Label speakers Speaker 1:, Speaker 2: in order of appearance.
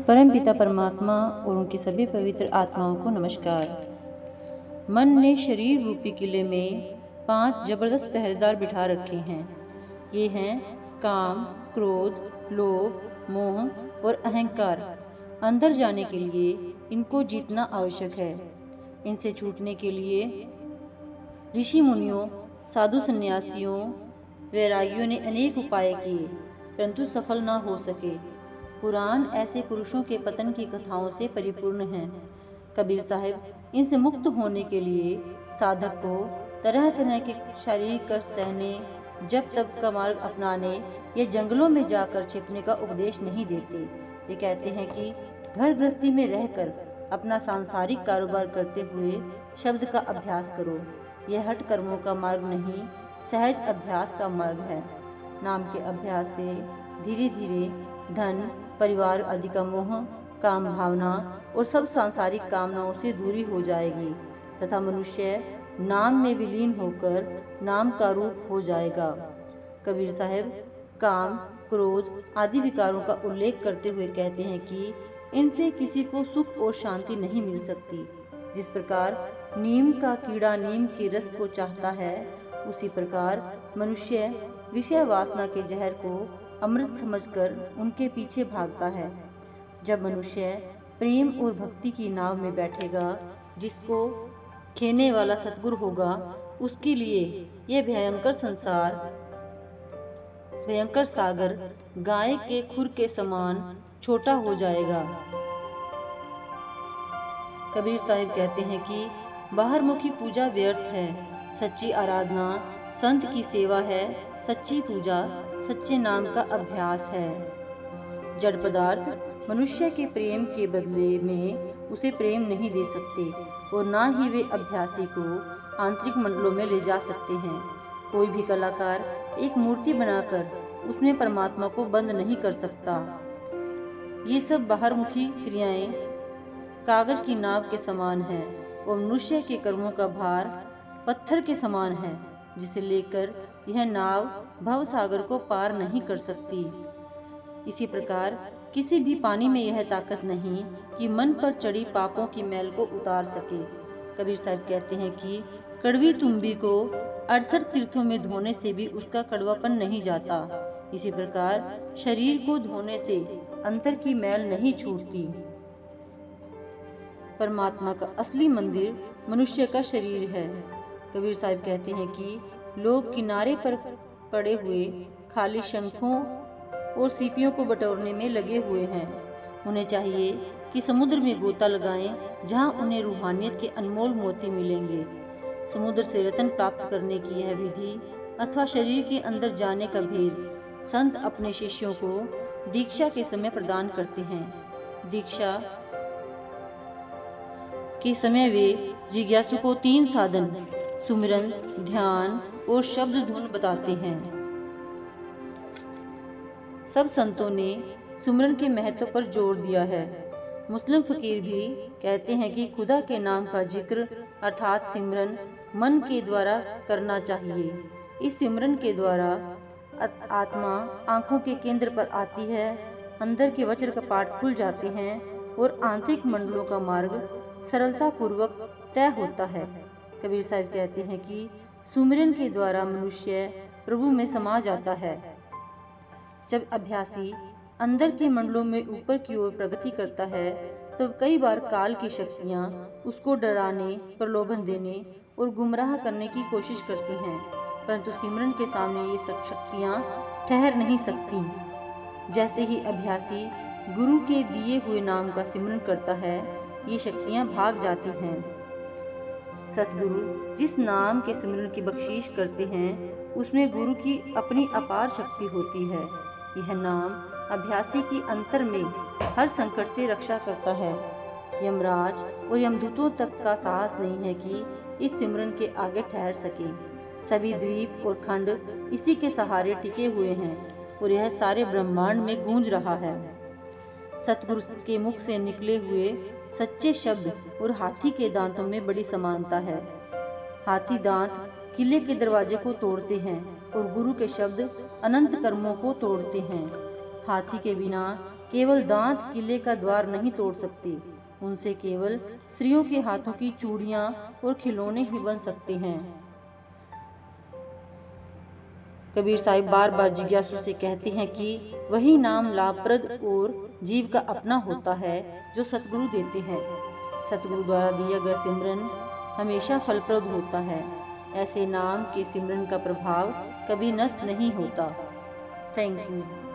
Speaker 1: परमपिता परमात्मा और उनकी सभी पवित्र आत्माओं को नमस्कार। मन ने शरीर रूपी किले में 5 जबरदस्त पहरेदार बिठा रखे हैं। ये हैं काम, क्रोध, लोभ, मोह और अहंकार। अंदर जाने के लिए इनको जीतना आवश्यक है। इनसे छूटने के लिए ऋषि मुनियों, साधु सन्यासियों, वैरागियों ने अनेक उपाय किए, परंतु सफल न हो सके। पुराण ऐसे पुरुषों के पतन की कथाओं से परिपूर्ण हैं। कबीर साहब इनसे मुक्त होने के लिए साधक को तरह तरह के शारीरिक कष्ट सहने, जब तब का मार्ग अपनाने या जंगलों में जाकर छिपने का उपदेश नहीं देते। वे कहते हैं कि घर गृहस्थी में रहकर अपना सांसारिक कारोबार करते हुए शब्द का अभ्यास करो। यह हठ कर्मों का मार्ग नहीं, सहज अभ्यास का मार्ग है। नाम के अभ्यास से धीरे धीरे धन, परिवार आदि का मोह, काम भावना और सब सांसारिक कामनाओं से दूरी हो जाएगी तथा मनुष्य नाम में विलीन होकर नाम का रूप हो जाएगा। कबीर साहब काम, क्रोध आदि विकारों का उल्लेख करते हुए कहते हैं कि इनसे किसी को सुख और शांति नहीं मिल सकती। जिस प्रकार नीम का कीड़ा नीम के रस को चाहता है, उसी प्रकार मनुष्य विषय वासना के जहर को अमृत समझकर उनके पीछे भागता है। जब मनुष्य प्रेम और भक्ति की नाव में बैठेगा, जिसको खेने वाला सतगुरु होगा, उसके लिए यह भयंकर सागर गाय के खुर के समान छोटा हो जाएगा। कबीर साहिब कहते हैं कि बाहरमुखी पूजा व्यर्थ है, सच्ची आराधना संत की सेवा है, सच्ची पूजा सच्चे नाम का अभ्यास है। जड़ पदार्थ मनुष्य के प्रेम के बदले में उसे प्रेम नहीं दे सकते और ना ही वे अभ्यासी को आंतरिक मंडलों में ले जा सकते हैं। कोई भी कलाकार एक मूर्ति बनाकर उसमें परमात्मा को बंद नहीं कर सकता। ये सब बाहरमुखी क्रियाएं कागज की नाव के समान है और मनुष्य के कर्मों का भार पत्थर के समान है, जिसे लेकर यह नाव भव सागर को पार नहीं कर सकती। इसी प्रकार किसी भी पानी में यह ताकत नहीं कि मन पर चढ़ी पापों की मैल को उतार सके। कबीर साहब कहते हैं कि कड़वी तुम्बी को 68 तीर्थों में धोने से भी उसका कड़वापन नहीं जाता। इसी प्रकार शरीर को धोने से अंतर की मैल नहीं छूटती। परमात्मा का असली मंदिर मनुष्य का शरीर है। कबीर साहब कहते हैं कि लोग किनारे पर पड़े हुए खाली शंखों और सीपियों को बटोरने में लगे हुए हैं। उन्हें चाहिए कि समुद्र में गोता लगाएं, जहां उन्हें रूहानियत के अनमोल मोती मिलेंगे। समुद्र से रत्न प्राप्त करने की यह विधि अथवा शरीर के अंदर जाने का भेद संत अपने शिष्यों को दीक्षा के समय प्रदान करते हैं। दीक्षा के समय वे जिज्ञासु को 3 साधन सुमिरन, ध्यान और शब्द धुन बताते हैं। सब संतों ने सुमिरन के महत्व पर जोर दिया है। मुस्लिम फकीर भी कहते हैं कि खुदा के नाम का जिक्र अर्थात सिमरन मन के द्वारा करना चाहिए। इस सिमरन के द्वारा आत्मा आंखों के केंद्र पर आती है, अंदर के वज्र कपाट खुल जाते हैं और आंतरिक मंडलों का मार्ग सरलता पूर्वक तय होता है। कबीर साहब कहते हैं कि सुमिरन के द्वारा मनुष्य प्रभु में समा जाता है। जब अभ्यासी अंदर के मंडलों में ऊपर की ओर प्रगति करता है, तब कई बार काल की शक्तियां उसको डराने, प्रलोभन देने और गुमराह करने की कोशिश करती हैं, परंतु सिमरन के सामने ये सब शक्तियां ठहर नहीं सकती। जैसे ही अभ्यासी गुरु के दिए हुए नाम का सिमरन करता है, ये शक्तियां भाग जाती हैं। सतगुरु जिस नाम के सिमरन की बख्शीश करते हैं, उसमें गुरु की अपनी अपार शक्ति होती है। यह नाम अभ्यासी की अंतर में हर संकट से रक्षा करता है। यमराज और यमदूतों तक का साहस नहीं है कि इस सिमरन के आगे ठहर सके। सभी द्वीप और खंड इसी के सहारे टिके हुए हैं और यह सारे ब्रह्मांड में गूंज रहा है। सतगुरु के मुख से निकले हुए सच्चे शब्द और हाथी के दांतों में बड़ी समानता है। हाथी दांत किले के दरवाजे को तोड़ते हैं और गुरु के शब्द अनंत कर्मों को तोड़ते हैं। हाथी के बिना केवल दांत किले का द्वार नहीं तोड़ सकते, उनसे केवल स्त्रियों के हाथों की चूड़ियां और खिलौने ही बन सकते हैं। कबीर साहिब बार बार जिज्ञासु से कहते हैं कि वही नाम लाभप्रद और जीव का अपना होता है जो सतगुरु देते हैं। सतगुरु द्वारा दिया गया सिमरन हमेशा फलप्रद होता है। ऐसे नाम के सिमरन का प्रभाव कभी नष्ट नहीं होता। Thank you.